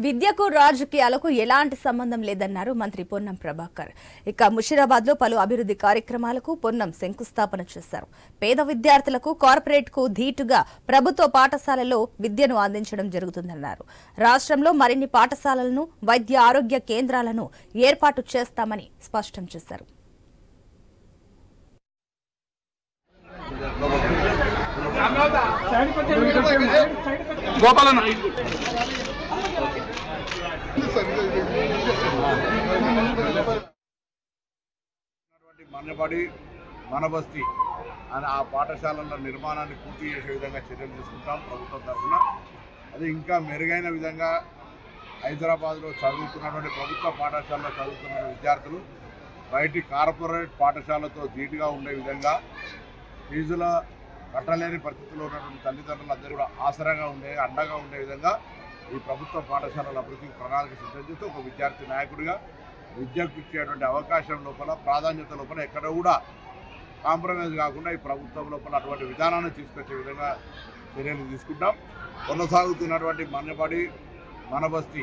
విద్యకు రాజకీయాలకు ఎలాంటి సంబంధం లేదన్నారు మంత్రి పొన్నం ప్రభాకర్. ఇక ముషిరాబాద్ లో పలు అభివృద్ధి కార్యక్రమాలకు పొన్నం శంకుస్థాపన చేశారు. పేద విద్యార్థులకు కార్పొరేట్ కు ధీటుగా ప్రభుత్వ పాఠశాలల్లో విద్యను అందించడం జరుగుతుందన్నారు. రాష్ట్రంలో మరిన్ని పాఠశాలలను, వైద్య ఆరోగ్య కేంద్రాలను ఏర్పాటు చేస్తామని స్పష్టం చేశారు. మన్నబడి మనబస్తీ అని ఆ పాఠశాలల నిర్మాణాన్ని పూర్తి చేసే విధంగా చర్యలు తీసుకుంటాం ప్రభుత్వం తరఫున. అది ఇంకా మెరుగైన విధంగా హైదరాబాద్లో చదువుతున్నటువంటి ప్రభుత్వ పాఠశాలలో చదువుతున్న విద్యార్థులు బయటి కార్పొరేట్ పాఠశాలతో ధీటుగా ఉండే విధంగా ఫీజుల కట్టలేని పరిస్థితుల్లో ఉన్నటువంటి తల్లిదండ్రులందరూ కూడా ఆసరాగా ఉండే, అండగా ఉండే విధంగా ఈ ప్రభుత్వ పాఠశాలల అభివృద్ధికి ప్రణాళిక సిద్ధం చేస్తూ ఒక విద్యార్థి నాయకుడిగా విద్యకు ఇచ్చేటువంటి అవకాశం లోపల, ప్రాధాన్యత లోపల ఎక్కడ కూడా కాంప్రమైజ్ కాకుండా ఈ ప్రభుత్వం లోపల అటువంటి విధానాన్ని తీసుకొచ్చే విధంగా చర్యలు తీసుకుంటాం. కొనసాగుతున్నటువంటి మన్నబడి మనబస్తీ